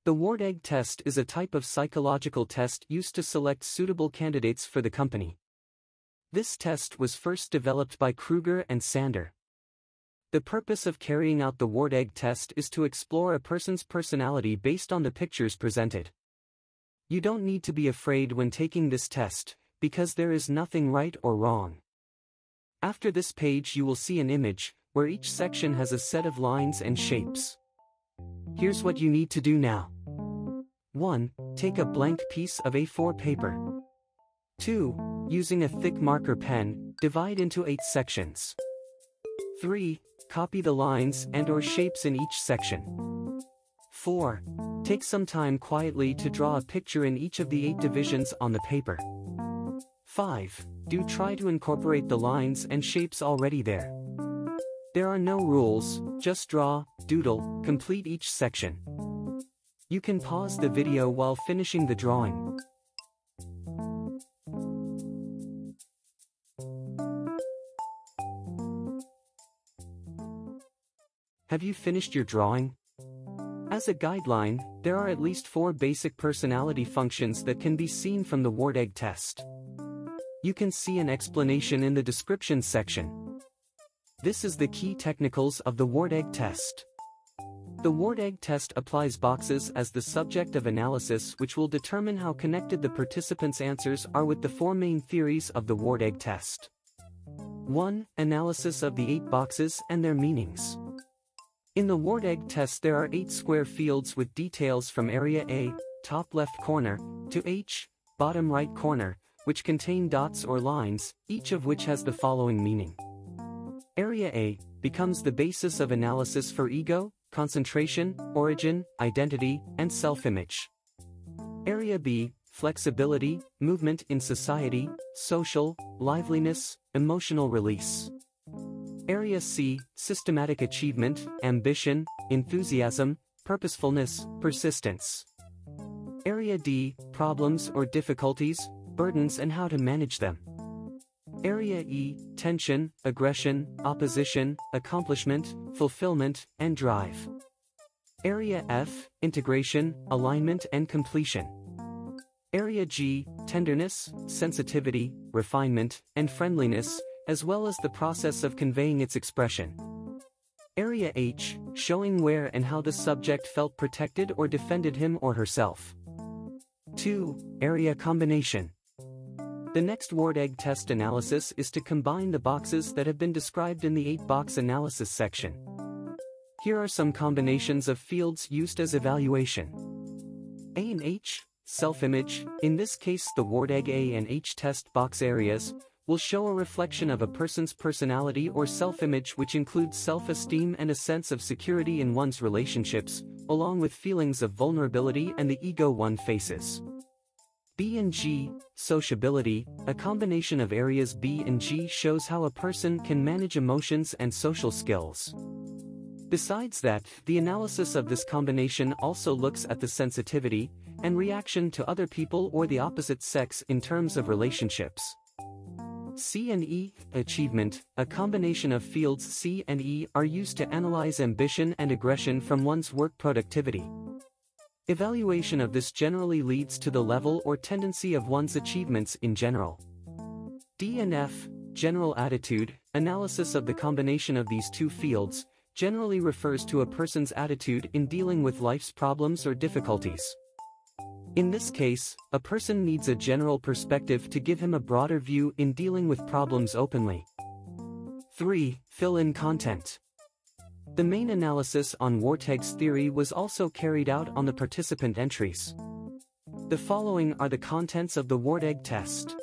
The Wartegg test is a type of psychological test used to select suitable candidates for the company. This test was first developed by Kruger and Sander. The purpose of carrying out the Wartegg test is to explore a person's personality based on the pictures presented. You don't need to be afraid when taking this test, because there is nothing right or wrong. After this page you will see an image, where each section has a set of lines and shapes. Here's what you need to do now. 1. Take a blank piece of A4 paper. 2. Using a thick marker pen, divide into 8 sections. 3. Copy the lines and/or shapes in each section. 4. Take some time quietly to draw a picture in each of the 8 divisions on the paper. 5. Do try to incorporate the lines and shapes already there. There are no rules, just draw, doodle, complete each section. You can pause the video while finishing the drawing. Have you finished your drawing? As a guideline, there are at least 4 basic personality functions that can be seen from the Wartegg test. You can see an explanation in the description section. This is the key technicals of the Wartegg test. The Wartegg test applies boxes as the subject of analysis, which will determine how connected the participants' answers are with the 4 main theories of the Wartegg test. 1. Analysis of the 8 boxes and their meanings. In the Wartegg test there are 8 square fields with details from area A, top left corner, to H, bottom right corner, which contain dots or lines, each of which has the following meaning. Area A becomes the basis of analysis for ego, concentration, origin, identity, and self-image. Area B, flexibility, movement in society, social, liveliness, emotional release. Area C, systematic achievement, ambition, enthusiasm, purposefulness, persistence. Area D, problems or difficulties, burdens and how to manage them. Area E, tension, aggression, opposition, accomplishment, fulfillment, and drive. Area F, integration, alignment and completion. Area G, tenderness, sensitivity, refinement, and friendliness, as well as the process of conveying its expression. Area H, showing where and how the subject felt protected or defended him or herself. 2. Area combination. The next Wartegg test analysis is to combine the boxes that have been described in the 8-box analysis section. Here are some combinations of fields used as evaluation. A and H, self-image. In this case the Wartegg A and H test box areas will show a reflection of a person's personality or self-image, which includes self-esteem and a sense of security in one's relationships, along with feelings of vulnerability and the ego one faces. B and G, sociability. A combination of areas B and G shows how a person can manage emotions and social skills. Besides that, the analysis of this combination also looks at the sensitivity and reaction to other people or the opposite sex in terms of relationships. C and E, achievement. A combination of fields C and E are used to analyze ambition and aggression from one's work productivity. Evaluation of this generally leads to the level or tendency of one's achievements in general. D and F, general attitude. Analysis of the combination of these 2 fields generally refers to a person's attitude in dealing with life's problems or difficulties. In this case, a person needs a general perspective to give him a broader view in dealing with problems openly. 3. Fill-in content. The main analysis on Wartegg's theory was also carried out on the participant entries. The following are the contents of the Wartegg test.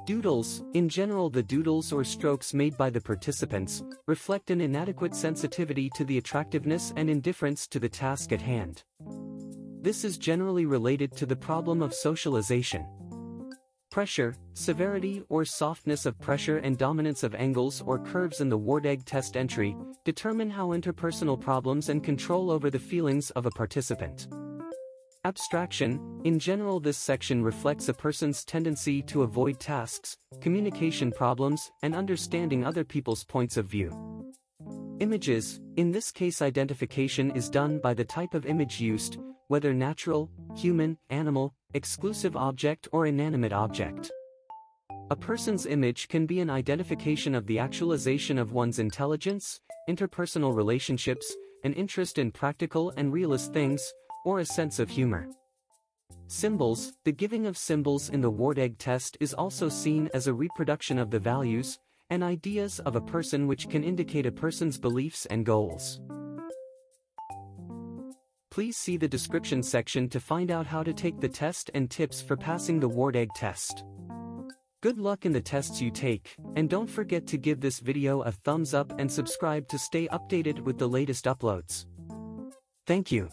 Doodles. In general, the doodles or strokes made by the participants reflect an inadequate sensitivity to the attractiveness and indifference to the task at hand. This is generally related to the problem of socialization. Pressure, severity or softness of pressure and dominance of angles or curves in the Wartegg test entry determine how interpersonal problems and control over the feelings of a participant. Abstraction. In general, this section reflects a person's tendency to avoid tasks, communication problems, and understanding other people's points of view. Images. In this case, identification is done by the type of image used, whether natural, human, animal, exclusive object or inanimate object. A person's image can be an identification of the actualization of one's intelligence, interpersonal relationships, an interest in practical and realist things, or a sense of humor. Symbols. The giving of symbols in the Wartegg test is also seen as a reproduction of the values and ideas of a person, which can indicate a person's beliefs and goals. Please see the description section to find out how to take the test and tips for passing the Wartegg test. Good luck in the tests you take, and don't forget to give this video a thumbs up and subscribe to stay updated with the latest uploads. Thank you.